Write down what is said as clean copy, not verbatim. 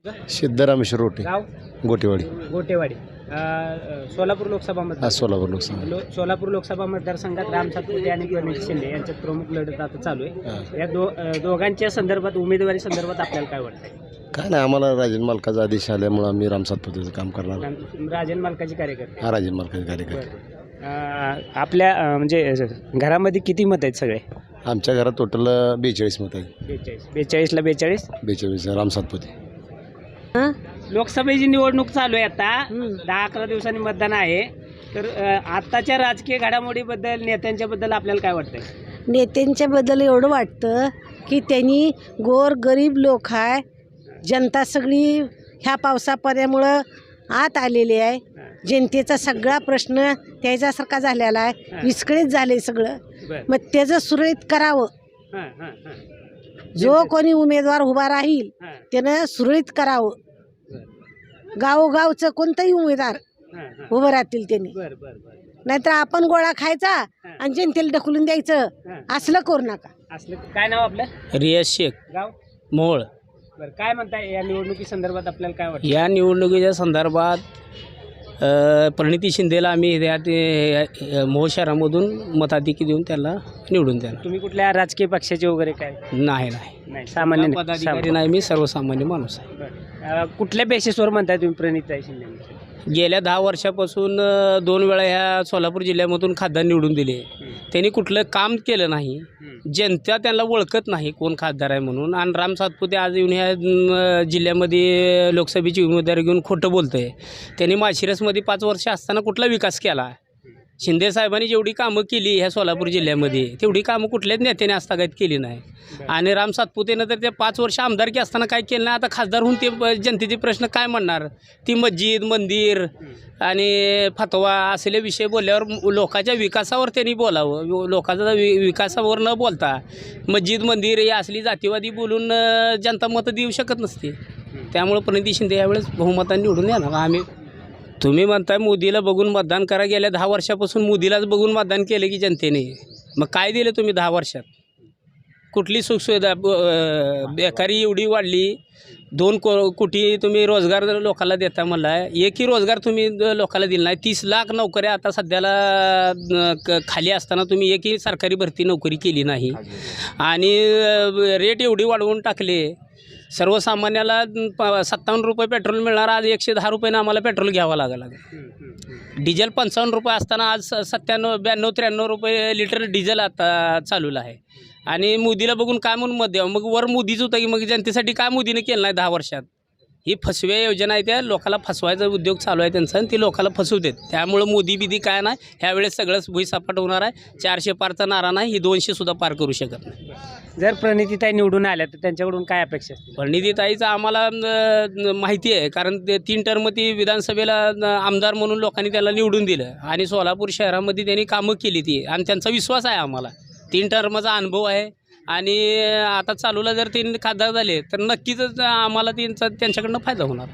सिद्धरामेश्वर रोटे, गाव गोटेवाडी. गोटेवाडी. सोलापूर लोकसभा मतदार सोलापूर लोकसभा. सोलापूर लोकसभा मतदारसंघात राम सातपुते आणि प्रणिती शिंदे यांच्यात प्रमुख लढत आता चालू आहे. या दोघांच्या संदर्भात उमेदवारी संदर्भात आपल्याला काय वाटतंय? काय नाही, आम्हाला राजन मालकाचा आदेश आल्यामुळे आम्ही राम सातपुतेचं काम करणार. राजन मालकाचे कार्यकर्ते. हा, राजन मालकाचे कार्यकर्ते. आपल्या म्हणजे घरामध्ये किती मत आहेत सगळे? आमच्या घरात टोटल 42 मत आहे. 42ला 42. राम सातपुते. लोकसभेची निवडणूक चालू आहे आता. 10-11 दिवसांनी मतदान आहे. तर आत्ताच्या राजकीय घडामोडीबद्दल, नेत्यांच्याबद्दल आपल्याला काय वाटतंय? नेत्यांच्याबद्दल एवढं वाटतं की त्यांनी गोर गरीब लोक आहे, जनता सगळी ह्या पावसापाण्यामुळं आत आलेली आहे. जनतेचा सगळा प्रश्न त्याच्यासारखा झालेला आहे, विस्कळीत झाले सगळं. मग त्याचं सुरळीत करावं. जो कोणी उमेदवार उभा राहील त्यानं सुरळीत करावं. गावोगावचं कोणतंही उमेदवार उभं राहतील त्यांनी. नाहीतर आपण गोळा खायचा आणि जनतेला ढकलून द्यायचं, असलं करू नका. असलं काय नाव आपलं? रियाज शेख, गाव मोहोळ. बरं, काय म्हणताय या निवडणुकी संदर्भात आपल्याला काय वाटतं? या निवडणुकीच्या संदर्भात प्रणिती शिंदेला आम्ही मोहोळ शहरामधून मताधिक्य देऊन त्याला निवडून द्या. तुम्ही कुठल्या राजकीय पक्षाचे वगैरे काय? नाही, सामान्य पदाधिकारी नाही, मी सर्वसामान्य माणूस आहे. कुठल्या बेसिसवर म्हणताय तुम्ही प्रणिती शिंदे? गेल्या 10 वर्षापासून 2 वेळा ह्या सोलापूर जिल्ह्यामधून खासदार निवडून दिले. त्यांनी कुठलं काम केलं नाही. जनता त्यांना ओळखत नाही कोण खासदार आहे म्हणून. आणि राम सातपुते आज येऊन ह्या जिल्ह्यामध्ये लोकसभेची उमेदवारी घेऊन खोटं बोलतं आहे. त्यांनी माळशिरसमध्ये 5 वर्ष असताना कुठला विकास केला? शिंदे साहेबांनी जेवढी कामं केली ह्या सोलापूर जिल्ह्यामध्ये तेवढी कामं कुठल्याच नेत्याने आजतागायत केली नाही. आणि राम सातपुतेनं तर ते 5 वर्ष आमदारकी असताना काय केलं नाही. आता खासदार होऊन ते जनतेचे प्रश्न काय म्हणणार? ती मस्जिद, मंदिर आणि फतवा असले विषय बोलल्यावर लोकांच्या विकासावर त्यांनी बोलावं. लोकांचा विकासावर न बोलता मस्जिद, मंदिर ही असली जातीवादी बोलून जनता मतं देऊ शकत नसते. त्यामुळं प्रणिती शिंदे यावेळेस बहुमताने निवडून येणार. आम्ही तुम्ही म्हणताय मोदीला बघून मतदान करा. गेल्या 10 वर्षापासून मोदीलाच बघून मतदान केलं की जनतेने. मग काय दिलं तुम्ही 10 वर्षात? कुठली सुखसुविधा? बेकारी एवढी वाढली. 2 कोटी तुम्ही रोजगार लोकांना देता म्हणला, एकही रोजगार तुम्ही लोकांना दिला नाही. 30 लाख नोकऱ्या आता सध्याला खाली असताना तुम्ही एकही सरकारी भरती नोकरी केली नाही. आणि रेट एवढी वाढवून टाकले. सर्वसामान्याला 57 रुपये पेट्रोल मिळणार, आज 110 रुपयानं आम्हाला पेट्रोल घ्यावं लागलं. डिझेल 55 रुपये असताना आज 97, 92, 93 रुपये लिटर डिझेल आता चालूला आहे. आणि मोदीला बघून काय म्हणून मत द्यावं? मग वर मोदीच होतं की मग जनतेसाठी काय मोदीने केलं नाही 10 वर्षात? ही फसव्या योजना आहे, त्या लोकाला फसवायचा उद्योग चालू आहे त्यांचा आणि ती लोकाला फसवतात. त्यामुळं मोदी बिदी काय नाही, ह्यावेळेस सगळंच भुईसपाट होणार आहे. 400 पारचा नारा नाही, ही 200 सुद्धा पार करू शकत नाही. जर प्रणितीताई निवडून आल्या तर त्यांच्याकडून काय अपेक्षा असतील? प्रणितीताईचं आम्हाला माहिती आहे, कारण ते 3 टर्म ती विधानसभेला आमदार म्हणून लोकांनी त्याला निवडून दिलं आणि सोलापूर शहरामध्ये त्यांनी कामं केली ती. आणि त्यांचा विश्वास आहे आम्हाला. 3 टर्मचा अनुभव आहे. आणि आता चालूला जर 3 खासदार झाले तर नक्कीच आम्हाला त्यांच्याकडनं फायदा होणार.